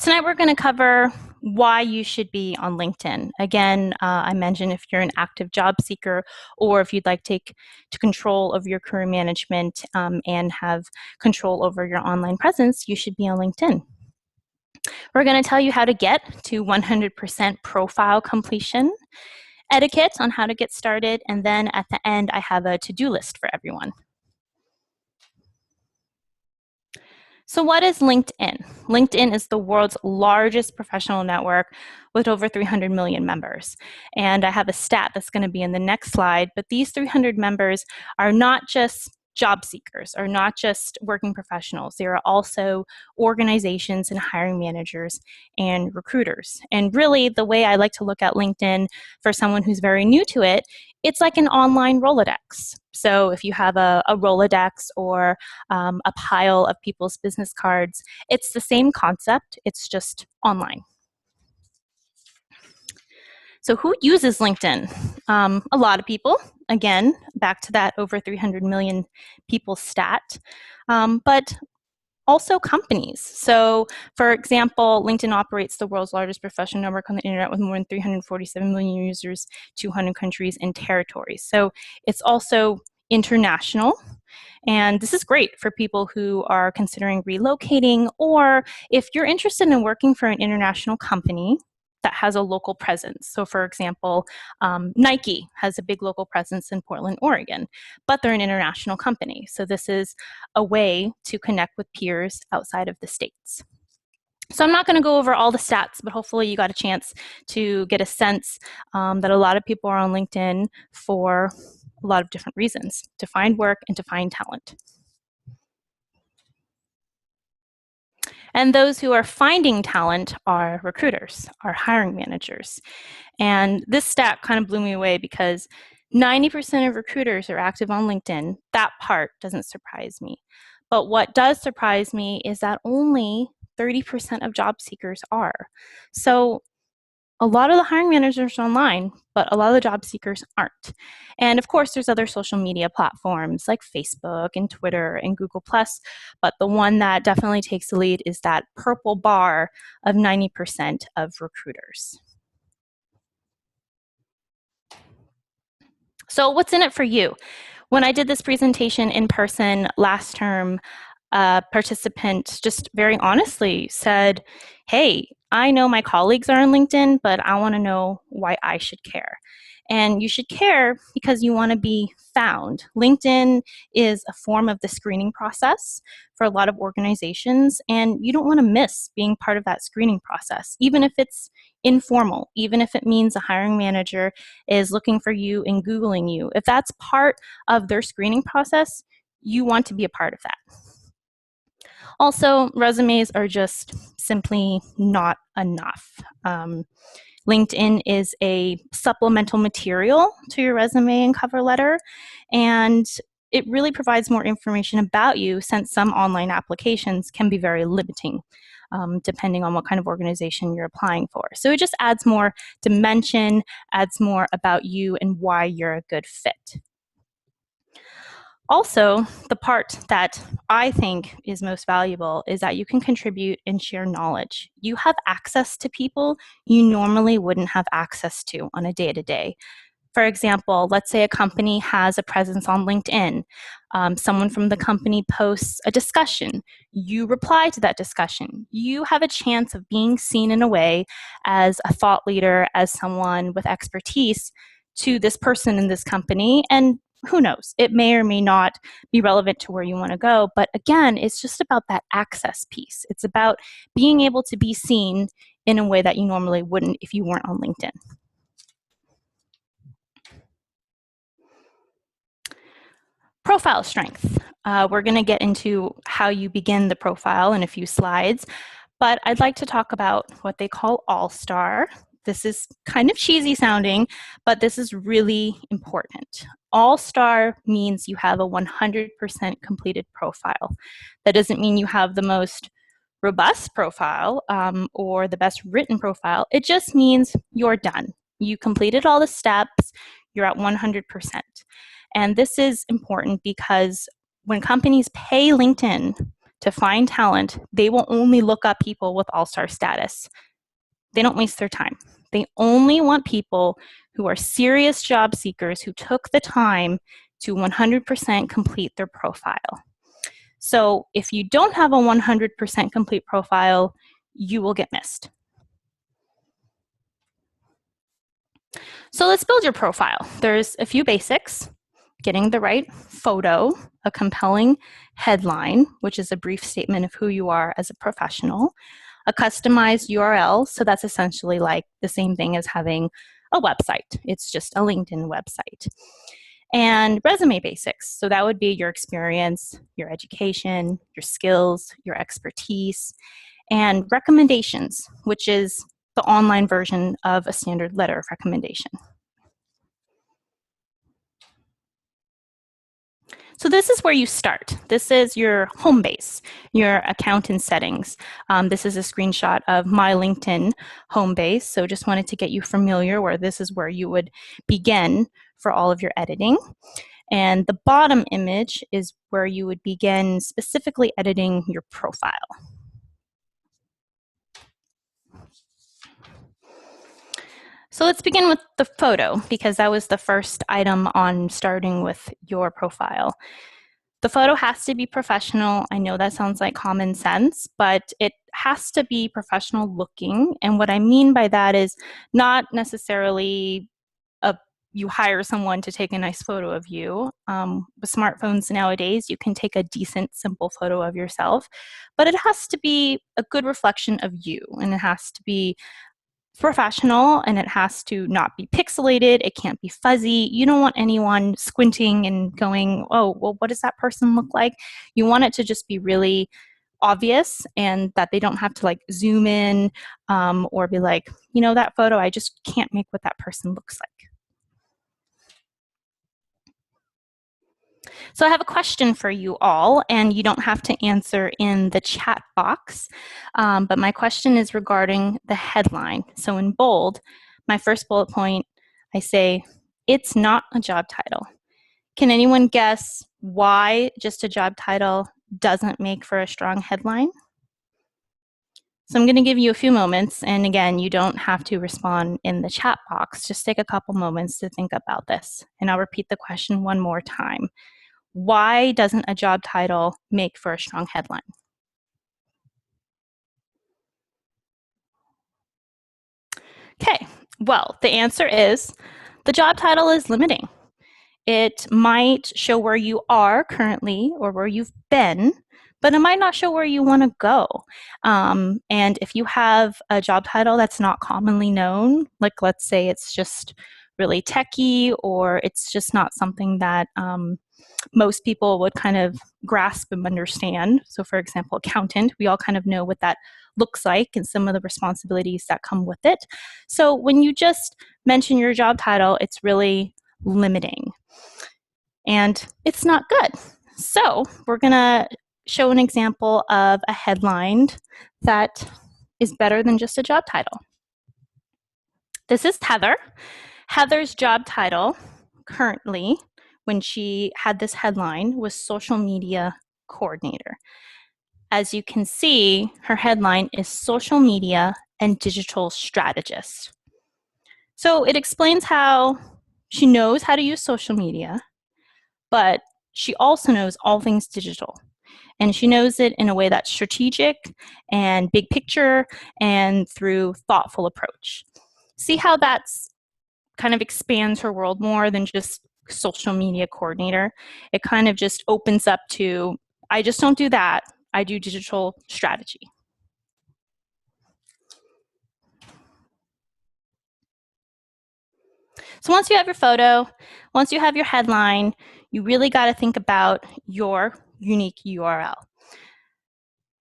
Tonight we're going to cover why you should be on LinkedIn. Again, I mentioned if you're an active job seeker or if you'd like to take control of your career management and have control over your online presence, you should be on LinkedIn. We're going to tell you how to get to 100% profile completion, etiquette on how to get started, and then at the end I have a to-do list for everyone. So what is LinkedIn? LinkedIn is the world's largest professional network with over 300 million members. And I have a stat that's going to be in the next slide, but these 300 members are not just job seekers, are not just working professionals. They are also organizations and hiring managers and recruiters. And really, the way I like to look at LinkedIn for someone who's very new to it, it's like an online Rolodex. So if you have a Rolodex or a pile of people's business cards, it's the same concept, it's just online. So who uses LinkedIn? A lot of people. Again, back to that over 300 million people stat. But also companies. So for example, LinkedIn operates the world's largest professional network on the internet with more than 347 million users, 200 countries and territories. So it's also international. And this is great for people who are considering relocating, or if you're interested in working for an international company that has a local presence. So for example, Nike has a big local presence in Portland, Oregon, but they're an international company. So this is a way to connect with peers outside of the States. So I'm not going to go over all the stats, but hopefully you got a chance to get a sense that a lot of people are on LinkedIn for a lot of different reasons, to find work and to find talent. And those who are finding talent are recruiters, are hiring managers. And this stat kind of blew me away because 90% of recruiters are active on LinkedIn. That part doesn't surprise me. But what does surprise me is that only 30% of job seekers are. So a lot of the hiring managers are online, but a lot of the job seekers aren't. And of course, there's other social media platforms like Facebook and Twitter and Google+, but the one that definitely takes the lead is that purple bar of 90% of recruiters. So what's in it for you? When I did this presentation in person last term, a participant just very honestly said, hey, I know my colleagues are on LinkedIn, but I want to know why I should care. And you should care because you want to be found. LinkedIn is a form of the screening process for a lot of organizations, and you don't want to miss being part of that screening process, even if it's informal, even if it means a hiring manager is looking for you and Googling you. If that's part of their screening process, you want to be a part of that. Also, resumes are just simply not enough. LinkedIn is a supplemental material to your resume and cover letter, and it really provides more information about you, since some online applications can be very limiting, depending on what kind of organization you're applying for. So it just adds more dimension, adds more about you and why you're a good fit. Also, the part that I think is most valuable is that you can contribute and share knowledge. You have access to people you normally wouldn't have access to on a day-to-day. For example, let's say a company has a presence on LinkedIn. Someone from the company posts a discussion. You reply to that discussion. You have a chance of being seen in a way as a thought leader, as someone with expertise to this person in this company, and who knows, it may or may not be relevant to where you want to go. But again, it's just about that access piece. It's about being able to be seen in a way that you normally wouldn't if you weren't on LinkedIn. Profile strength. We're going to get into how you begin the profile in a few slides, but I'd like to talk about what they call All-Star. This is kind of cheesy sounding, but this is really important. All-Star means you have a 100% completed profile. That doesn't mean you have the most robust profile or the best written profile. It just means you're done. You completed all the steps, you're at 100%. And this is important because when companies pay LinkedIn to find talent, they will only look up people with all-star status. They don't waste their time. They only want people who are serious job seekers who took the time to 100% complete their profile. So if you don't have a 100% complete profile, you will get missed. So let's build your profile. There's a few basics: getting the right photo, a compelling headline, which is a brief statement of who you are as a professional, a customized URL, so that's essentially like the same thing as having a website. It's just a LinkedIn website. And resume basics, so that would be your experience, your education, your skills, your expertise, and recommendations, which is the online version of a standard letter of recommendation. So this is where you start. This is your home base, your account and settings. This is a screenshot of my LinkedIn home base. So just wanted to get you familiar where this is where you would begin for all of your editing. And the bottom image is where you would begin specifically editing your profile. So let's begin with the photo, because that was the first item on starting with your profile. The photo has to be professional. I know that sounds like common sense, but it has to be professional looking. And what I mean by that is not necessarily you hire someone to take a nice photo of you. With smartphones nowadays, you can take a decent, simple photo of yourself, but it has to be a good reflection of you, and it has to be professional, and it has to not be pixelated. It can't be fuzzy. You don't want anyone squinting and going, oh, well, what does that person look like? You want it to just be really obvious, and that they don't have to like zoom in or be like, you know, that photo, I just can't make what that person looks like. So I have a question for you all, and you don't have to answer in the chat box, but my question is regarding the headline. So in bold, my first bullet point, I say, it's not a job title. Can anyone guess why just a job title doesn't make for a strong headline? So I'm going to give you a few moments, and again, you don't have to respond in the chat box. Just take a couple moments to think about this, and I'll repeat the question one more time. Why doesn't a job title make for a strong headline? Okay, well, the answer is the job title is limiting. It might show where you are currently or where you've been, but it might not show where you want to go. And if you have a job title that's not commonly known, like let's say it's just really techy, or it's just not something that most people would kind of grasp and understand. So for example, accountant, we all kind of know what that looks like and some of the responsibilities that come with it. So when you just mention your job title, it's really limiting, and it's not good. So we're gonna show an example of a headline that is better than just a job title. This is Heather. Heather's job title currently, when she had this headline, was social media coordinator. As you can see, her headline is social media and digital strategist. So it explains how she knows how to use social media, but she also knows all things digital. And she knows it in a way that's strategic and big picture and through thoughtful approach. See how that's kind of expands her world more than just social media coordinator. It kind of just opens up to, I just don't do that. I do digital strategy. So once you have your photo, once you have your headline, you really got to think about your unique URL.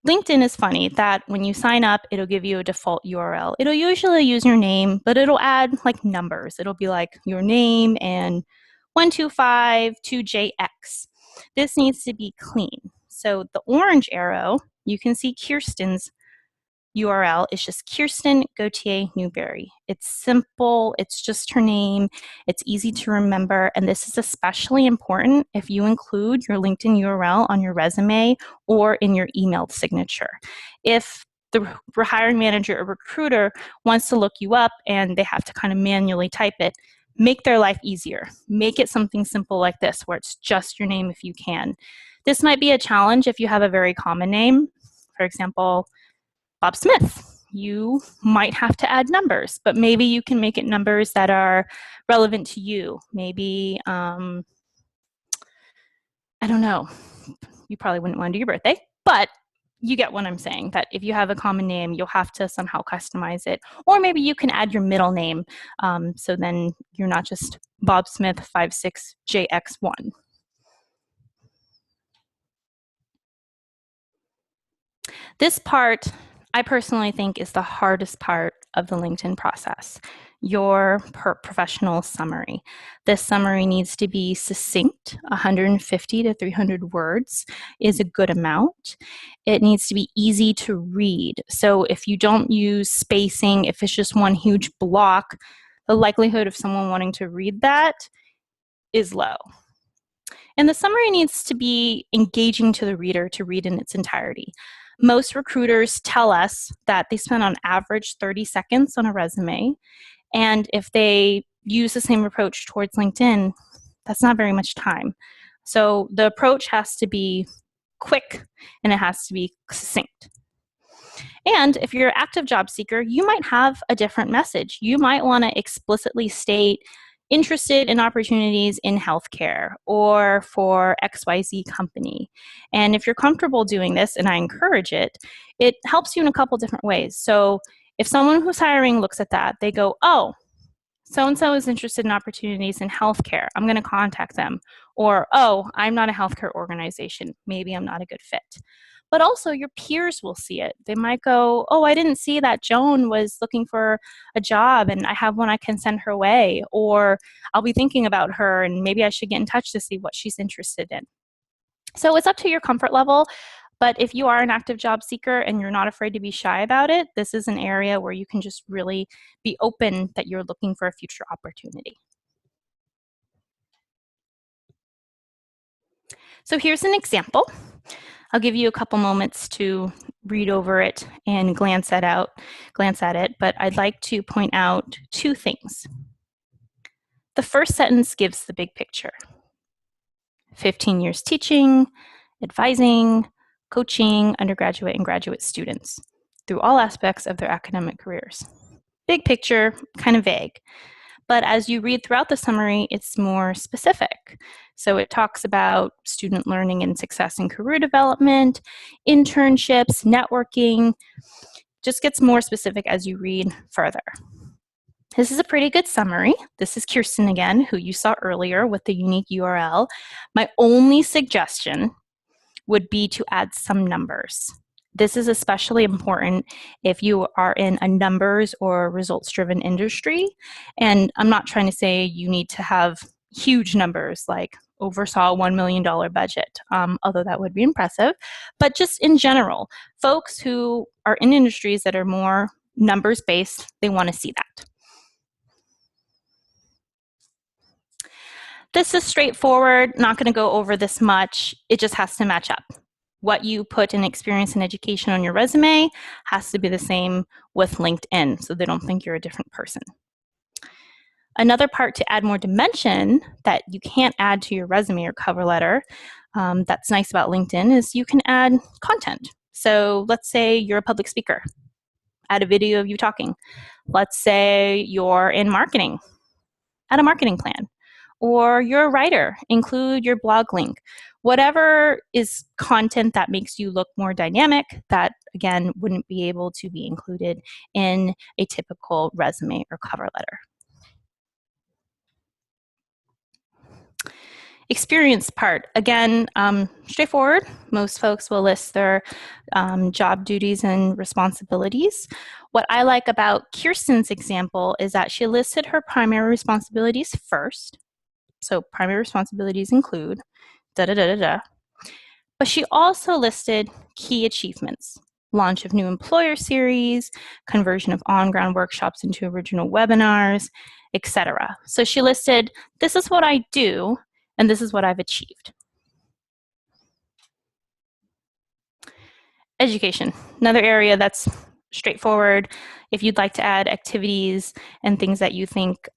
LinkedIn is funny that when you sign up, it'll give you a default URL. It'll usually use your name, but it'll add like numbers. It'll be like your name and 1252JX. This needs to be clean. So the orange arrow, you can see Kirsten's URL is just Kirsten Gauthier Newberry. It's simple, it's just her name, it's easy to remember, and this is especially important if you include your LinkedIn URL on your resume or in your email signature. If the hiring manager or recruiter wants to look you up and they have to kind of manually type it, make their life easier. Make it something simple like this, where it's just your name if you can. This might be a challenge if you have a very common name. For example, Bob Smith. You might have to add numbers, but maybe you can make it numbers that are relevant to you. Maybe, I don't know, you probably wouldn't want to do your birthday, but you get what I'm saying, that if you have a common name, you'll have to somehow customize it. Or maybe you can add your middle name, so then you're not just Bob Smith 56JX1. This part, I personally think, is the hardest part of the LinkedIn process, your professional summary. This summary needs to be succinct. 150 to 300 words is a good amount. It needs to be easy to read. So if you don't use spacing, if it's just one huge block, the likelihood of someone wanting to read that is low. And the summary needs to be engaging to the reader to read in its entirety. Most recruiters tell us that they spend on average 30 seconds on a resume. And if they use the same approach towards LinkedIn, that's not very much time. So the approach has to be quick and it has to be succinct. And if you're an active job seeker, you might have a different message. You might want to explicitly state interested in opportunities in healthcare or for XYZ company. And if you're comfortable doing this, and I encourage it, it helps you in a couple different ways. So if someone who's hiring looks at that, they go, oh, so-and-so is interested in opportunities in healthcare. I'm going to contact them. Or, oh, I'm not a healthcare organization. Maybe I'm not a good fit. But also your peers will see it. They might go, oh, I didn't see that Joan was looking for a job and I have one I can send her way. Or I'll be thinking about her and maybe I should get in touch to see what she's interested in. So it's up to your comfort level. But if you are an active job seeker and you're not afraid to be shy about it, this is an area where you can just really be open that you're looking for a future opportunity. So here's an example. I'll give you a couple moments to read over it and glance at it, but I'd like to point out two things. The first sentence gives the big picture. 15 years teaching, advising, coaching undergraduate and graduate students through all aspects of their academic careers. Big picture, kind of vague. But as you read throughout the summary, it's more specific. So it talks about student learning and success in career development, internships, networking, just gets more specific as you read further. This is a pretty good summary. This is Kirsten again, who you saw earlier with the unique URL. My only suggestion would be to add some numbers. This is especially important if you are in a numbers or results-driven industry. And I'm not trying to say you need to have huge numbers like oversaw a $1 million budget, although that would be impressive. But just in general, folks who are in industries that are more numbers-based, they want to see that. This is straightforward, not going to go over this much. It just has to match up. What you put in experience and education on your resume has to be the same with LinkedIn, so they don't think you're a different person. Another part to add more dimension that you can't add to your resume or cover letter that's nice about LinkedIn is you can add content. So let's say you're a public speaker. Add a video of you talking. Let's say you're in marketing. Add a marketing plan. Or you're a writer, include your blog link. Whatever is content that makes you look more dynamic, that again wouldn't be able to be included in a typical resume or cover letter. Experience part, again, straightforward. Most folks will list their job duties and responsibilities. What I like about Kirsten's example is that she listed her primary responsibilities first. So primary responsibilities include da-da-da-da-da. But she also listed key achievements. launch of new employer series, conversion of on-ground workshops into original webinars, etc. So she listed, this is what I do, and this is what I've achieved. Education, another area that's straightforward. If you'd like to add activities and things that you think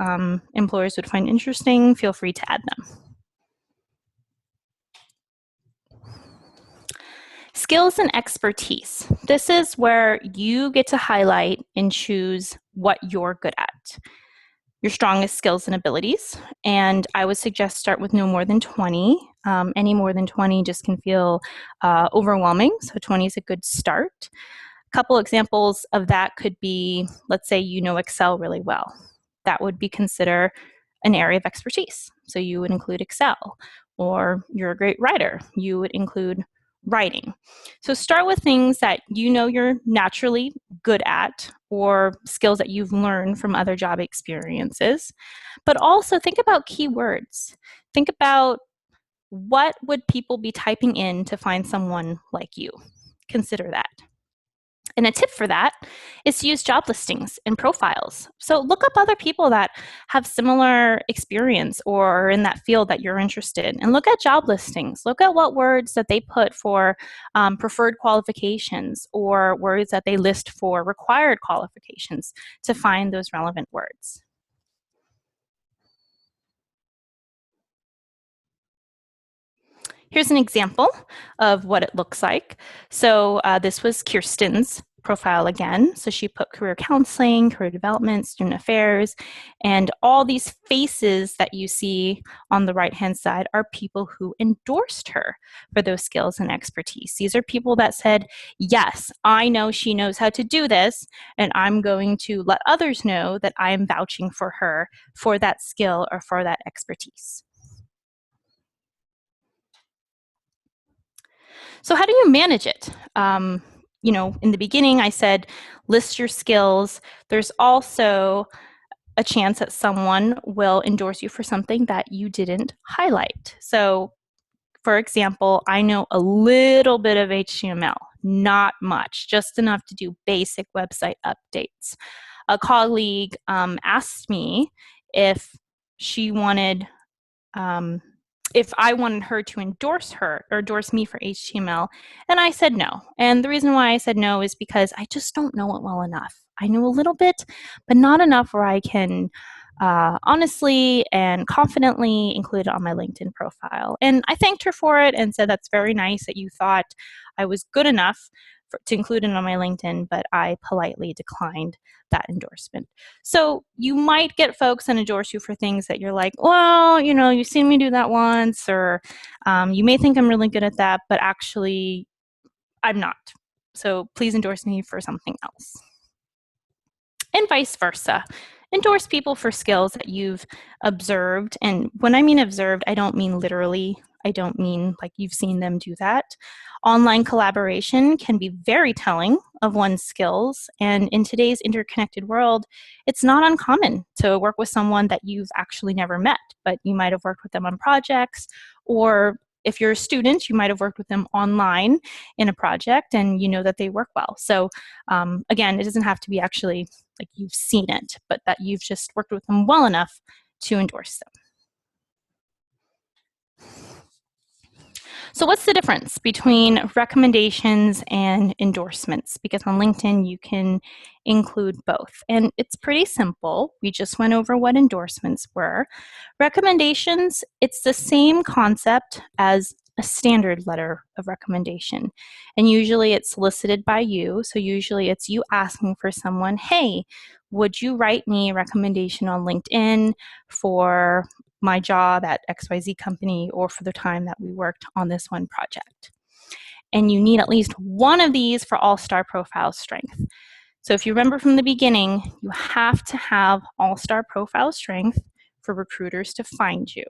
employers would find interesting, feel free to add them. Skills and expertise. This is where you get to highlight and choose what you're good at. Your strongest skills and abilities. And I would suggest start with no more than 20. Any more than 20 just can feel overwhelming. So 20 is a good start. A couple examples of that could be, let's say you know Excel really well. That would be considered an area of expertise. So you would include Excel. Or you're a great writer. You would include writing. So start with things that you know you're naturally good at or skills that you've learned from other job experiences. But also think about keywords. Think about what would people be typing in to find someone like you. Consider that. And a tip for that is to use job listings and profiles. So look up other people that have similar experience or are in that field that you're interested in, and look at job listings. Look at what words that they put for preferred qualifications or words that they list for required qualifications to find those relevant words. Here's an example of what it looks like. So this was Kirsten's profile again. So she put career counseling, career development, student affairs, and all these faces that you see on the right-hand side are people who endorsed her for those skills and expertise. These are people that said, yes, I know she knows how to do this, and I'm going to let others know that I am vouching for her for that skill or for that expertise. So how do you manage it? You know, in the beginning, I said, list your skills. There's also a chance that someone will endorse you for something that you didn't highlight. So, for example, I know a little bit of HTML, not much, just enough to do basic website updates. A colleague asked me if she wanted if I wanted her to endorse her or endorse me for HTML, and I said no. And the reason why I said no is because I just don't know it well enough. I know a little bit, but not enough where I can honestly and confidently include it on my LinkedIn profile. And I thanked her for it and said, that's very nice that you thought I was good enough to include it on my LinkedIn, but I politely declined that endorsement. So you might get folks that endorse you for things that you're like, well, you know, you've seen me do that once, or you may think I'm really good at that, but actually I'm not. So please endorse me for something else. And vice versa. Endorse people for skills that you've observed. And when I mean observed, I don't mean literally. I don't mean like you've seen them do that. Online collaboration can be very telling of one's skills. And in today's interconnected world, it's not uncommon to work with someone that you've actually never met, but you might have worked with them on projects, or if you're a student, you might have worked with them online in a project and you know that they work well. So again, it doesn't have to be actually like you've seen it, but that you've just worked with them well enough to endorse them. So what's the difference between recommendations and endorsements? Because on LinkedIn, you can include both. And it's pretty simple. We just went over what endorsements were. Recommendations, it's the same concept as a standard letter of recommendation. And usually it's solicited by you. So usually it's you asking for someone, hey, would you write me a recommendation on LinkedIn for my job at XYZ company or for the time that we worked on this one project? And you need at least one of these for All-Star Profile strength. So if you remember from the beginning, you have to have All-Star Profile strength for recruiters to find you.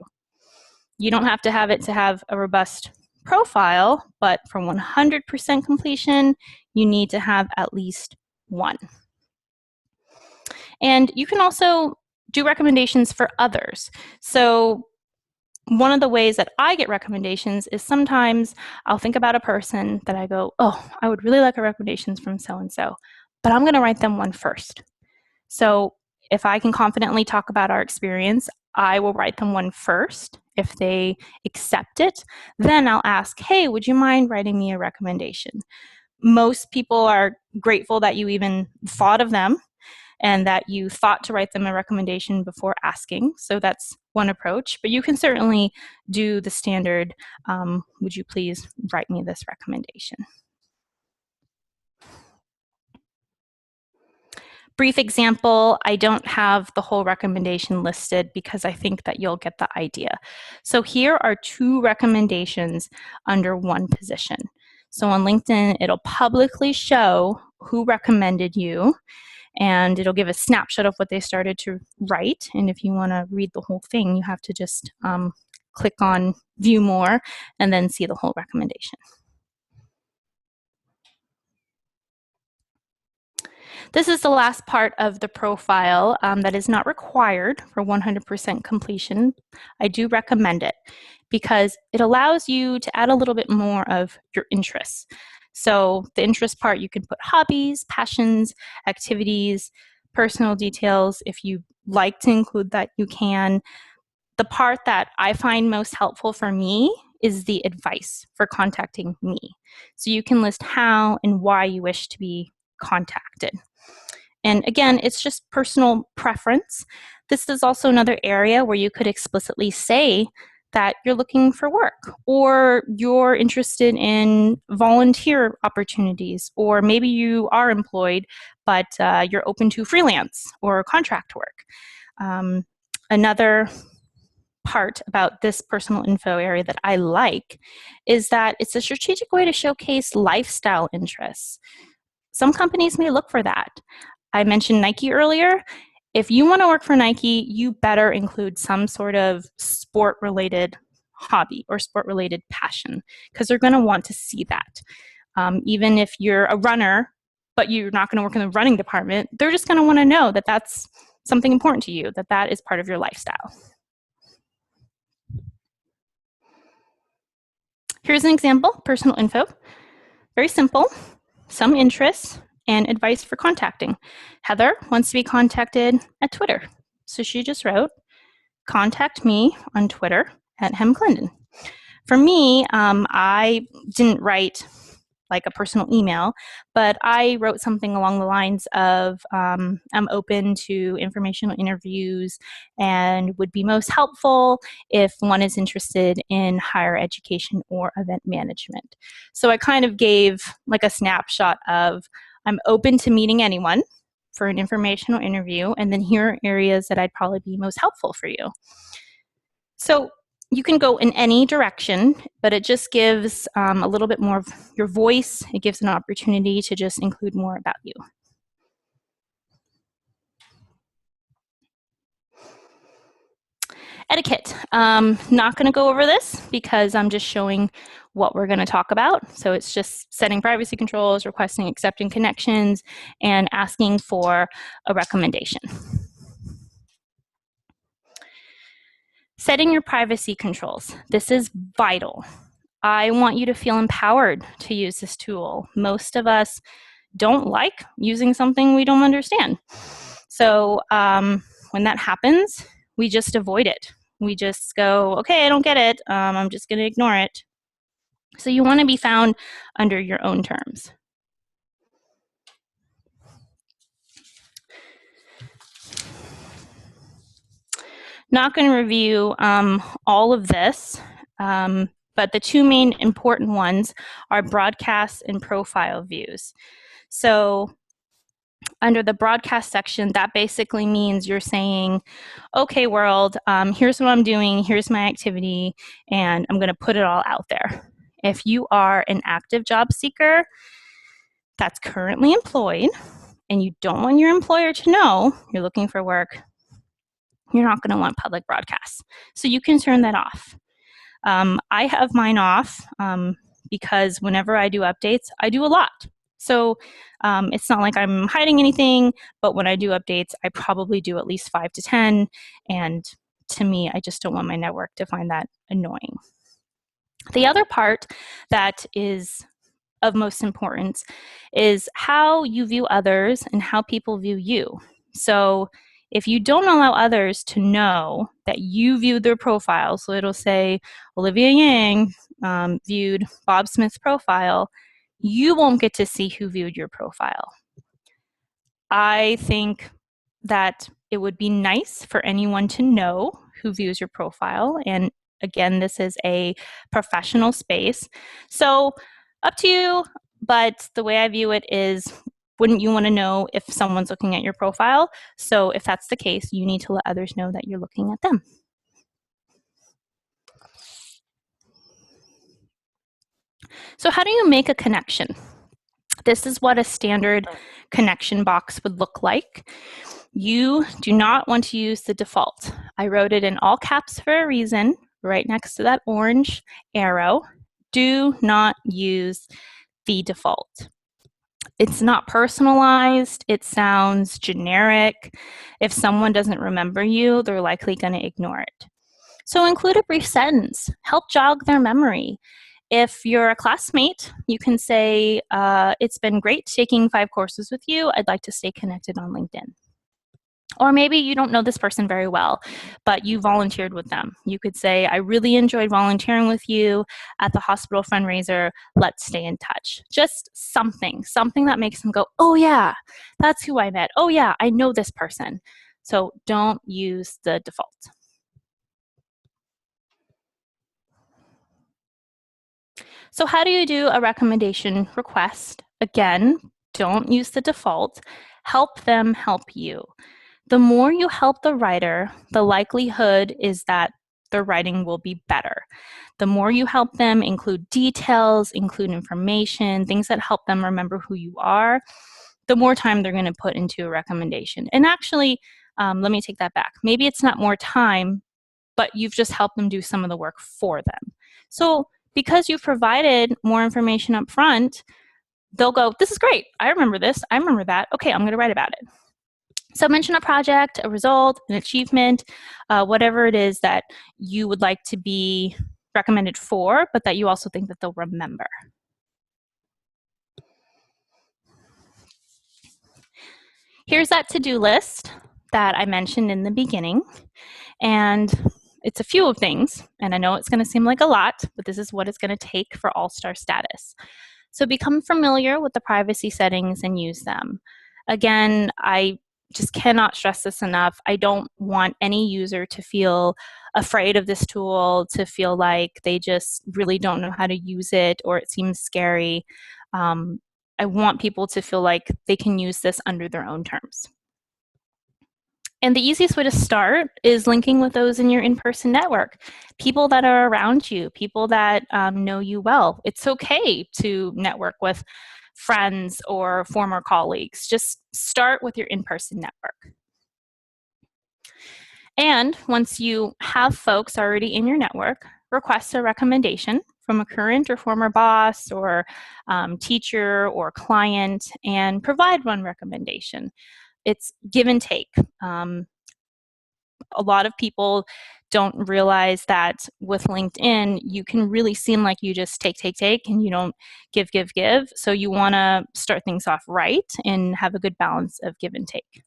You don't have to have it to have a robust profile, but for 100% completion, you need to have at least one. And you can also do recommendations for others. So one of the ways that I get recommendations is sometimes I'll think about a person that I go, oh, I would really like a recommendations from so-and-so, but I'm going to write them one first. So if I can confidently talk about our experience, I will write them one first. If they accept it, then I'll ask, hey, would you mind writing me a recommendation? Most people are grateful that you even thought of them and that you thought to write them a recommendation before asking. So that's one approach, but you can certainly do the standard, would you please write me this recommendation? Brief example, I don't have the whole recommendation listed because I think that you'll get the idea. So here are 2 recommendations under one position. So on LinkedIn, it'll publicly show who recommended you, and it'll give a snapshot of what they started to write. And if you want to read the whole thing, you have to just click on view more and then see the whole recommendation. This is the last part of the profile that is not required for 100% completion. I do recommend it because it allows you to add a little bit more of your interests. So the interest part, you can put hobbies, passions, activities, personal details. If you like to include that, you can. The part that I find most helpful for me is the advice for contacting me. So you can list how and why you wish to be contacted. And again, it's just personal preference. This is also another area where you could explicitly say that you're looking for work, or you're interested in volunteer opportunities, or maybe you are employed, but you're open to freelance or contract work. Another part about this personal info area that I like is that it's a strategic way to showcase lifestyle interests. Some companies may look for that. I mentioned Nike earlier. If you want to work for Nike, you better include some sort of sport-related hobby or sport-related passion, because they're going to want to see that. Even if you're a runner, but you're not going to work in the running department, they're just going to want to know that that's something important to you, that that is part of your lifestyle. Here's an example, personal info. Very simple, some interests, and advice for contacting. Heather wants to be contacted at Twitter. So she just wrote, contact me on Twitter at HemClendon. For me, I didn't write like a personal email, but I wrote something along the lines of, I'm open to informational interviews and would be most helpful if one is interested in higher education or event management. So I kind of gave like a snapshot of, I'm open to meeting anyone for an informational interview, and then here are areas that I'd probably be most helpful for you. So you can go in any direction, but it just gives a little bit more of your voice. It gives an opportunity to just include more about you. Etiquette. Not going to go over this because I'm just showing what we're going to talk about. So it's just setting privacy controls, requesting, accepting connections, and asking for a recommendation. Setting your privacy controls. This is vital. I want you to feel empowered to use this tool. Most of us don't like using something we don't understand. So when that happens, we just avoid it. We just go, okay, I don't get it. I'm just going to ignore it. So you want to be found under your own terms. Not going to review all of this, but the 2 main important ones are broadcast and profile views. So under the broadcast section, that basically means you're saying, okay, world, here's what I'm doing, here's my activity, and I'm going to put it all out there. If you are an active job seeker that's currently employed and you don't want your employer to know you're looking for work, you're not going to want public broadcasts. So you can turn that off. I have mine off because whenever I do updates, I do a lot. So it's not like I'm hiding anything, but when I do updates, I probably do at least 5 to 10, and to me. I just don't want my network to find that annoying. The other part that is of most importance is how you view others and how people view you. So if you don't allow others to know that you viewed their profile, so it'll say Olivia Yang viewed Bob Smith's profile, you won't get to see who viewed your profile. I think that it would be nice for anyone to know who views your profile. And again, this is a professional space. So up to you, but the way I view it is, wouldn't you want to know if someone's looking at your profile? So if that's the case, you need to let others know that you're looking at them. So how do you make a connection? This is what a standard connection box would look like. You do not want to use the default. I wrote it in all caps for a reason, right next to that orange arrow. Do not use the default. It's not personalized. It sounds generic. If someone doesn't remember you, they're likely going to ignore it. So include a brief sentence. Help jog their memory. If you're a classmate, you can say, it's been great taking 5 courses with you. I'd like to stay connected on LinkedIn. Or maybe you don't know this person very well, but you volunteered with them. You could say, I really enjoyed volunteering with you at the hospital fundraiser. Let's stay in touch. Just something that makes them go, oh yeah, that's who I met. Oh yeah, I know this person. So don't use the default. So how do you do a recommendation request? Again, don't use the default. Help them help you. The more you help the writer, the likelihood is that their writing will be better. The more you help them include details, include information, things that help them remember who you are, the more time they're going to put into a recommendation. And actually, let me take that back. Maybe it's not more time, but you've just helped them do some of the work for them. So because you've provided more information up front, they'll go, this is great. I remember this. I remember that. Okay, I'm going to write about it. So mention a project, a result, an achievement, whatever it is that you would like to be recommended for, but that you also think that they'll remember. Here's that to-do list that I mentioned in the beginning. And it's a few of things, and I know it's going to seem like a lot, but this is what it's going to take for All-Star status. So become familiar with the privacy settings and use them. Again, I just cannot stress this enough. I don't want any user to feel afraid of this tool, to feel like they just really don't know how to use it or it seems scary. I want people to feel like they can use this under their own terms. And the easiest way to start is linking with those in your in-person network, people that are around you, people that know you well. It's okay to network with friends or former colleagues. Just start with your in-person network. And once you have folks already in your network, request a recommendation from a current or former boss or teacher or client and provide one recommendation. It's give and take. A lot of people don't realize that with LinkedIn, you can really seem like you just take, and you don't give. So you want to start things off right and have a good balance of give and take.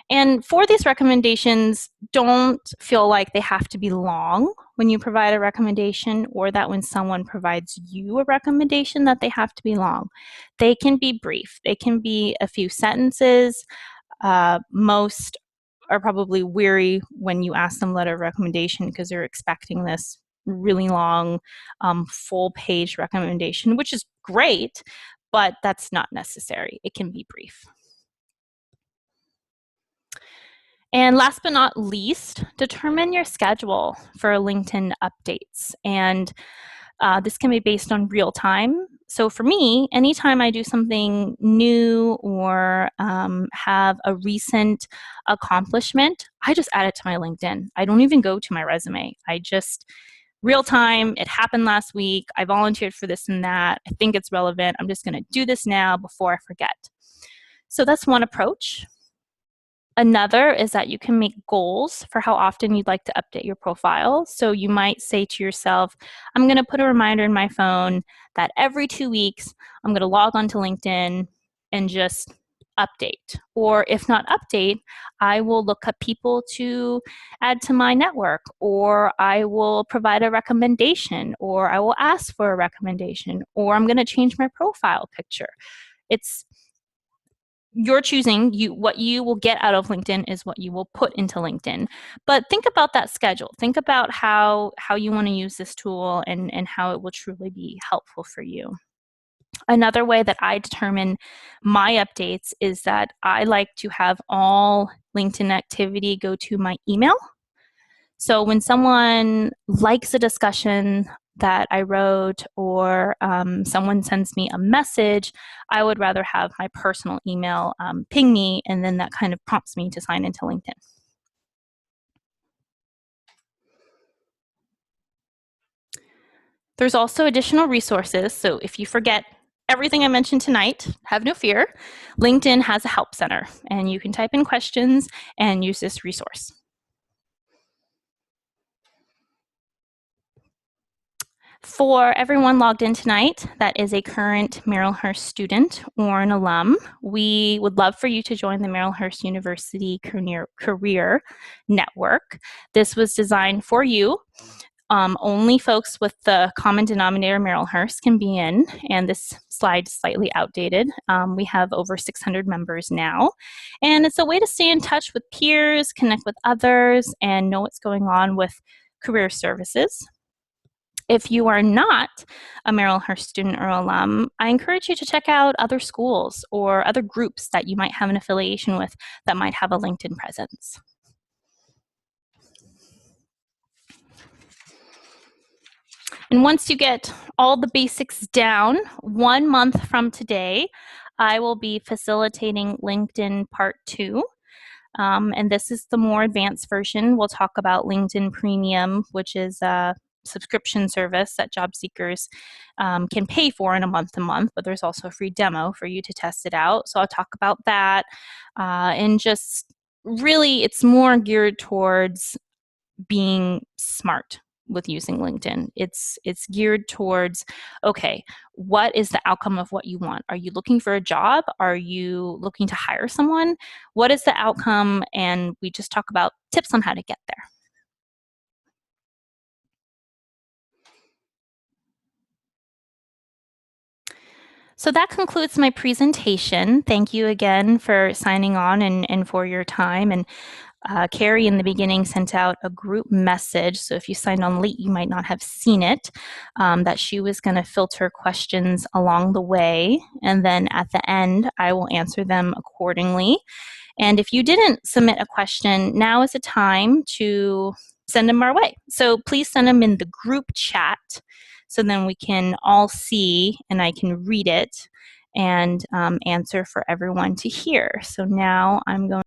And for these recommendations, don't feel like they have to be long when you provide a recommendation, or that when someone provides you a recommendation that they have to be long. They can be brief. They can be a few sentences. Most are probably weary when you ask them letter of recommendation because they're expecting this really long, full-page recommendation, which is great, but that's not necessary. It can be brief. And last but not least, determine your schedule for LinkedIn updates. And this can be based on real time. So for me, anytime I do something new or have a recent accomplishment, I just add it to my LinkedIn. I don't even go to my resume. I just, real time, it happened last week. I volunteered for this and that. I think it's relevant. I'm just going to do this now before I forget. So that's one approach. Another is that you can make goals for how often you'd like to update your profile. So you might say to yourself, I'm going to put a reminder in my phone that every 2 weeks, I'm going to log onto LinkedIn and just update. Or if not update, I will look up people to add to my network, or I will provide a recommendation, or I will ask for a recommendation, or I'm going to change my profile picture. It's you're choosing. What you will get out of LinkedIn is what you will put into LinkedIn. But think about that schedule. Think about how you want to use this tool and how it will truly be helpful for you. Another way that I determine my updates is that I like to have all LinkedIn activity go to my email. So when someone likes a discussion that I wrote, or someone sends me a message, I would rather have my personal email ping me, and then that kind of prompts me to sign into LinkedIn. There's also additional resources. So if you forget everything I mentioned tonight, have no fear. LinkedIn has a help center, and you can type in questions and use this resource. For everyone logged in tonight that is a current Marylhurst student or an alum, we would love for you to join the Marylhurst University Career Network. This was designed for you. Only folks with the common denominator Marylhurst can be in, and this slide is slightly outdated. We have over 600 members now, and it's a way to stay in touch with peers, connect with others, and know what's going on with career services. If you are not a Marylhurst student or alum, I encourage you to check out other schools or other groups that you might have an affiliation with that might have a LinkedIn presence. And once you get all the basics down, 1 month from today, I will be facilitating LinkedIn Part 2. And this is the more advanced version. We'll talk about LinkedIn Premium, which is a subscription service that job seekers can pay for in a month-to-month, but there's also a free demo for you to test it out. So I'll talk about that. And just really, it's more geared towards being smart with using LinkedIn. It's geared towards, okay, what is the outcome of what you want? Are you looking for a job? Are you looking to hire someone? What is the outcome? And we just talk about tips on how to get there. So that concludes my presentation. Thank you again for signing on and for your time. And Carrie in the beginning sent out a group message, so if you signed on late, you might not have seen it, that she was going to filter questions along the way, and then at the end, I will answer them accordingly. And if you didn't submit a question, now is the time to send them our way. So please send them in the group chat, so then we can all see and I can read it and answer for everyone to hear. So now I'm going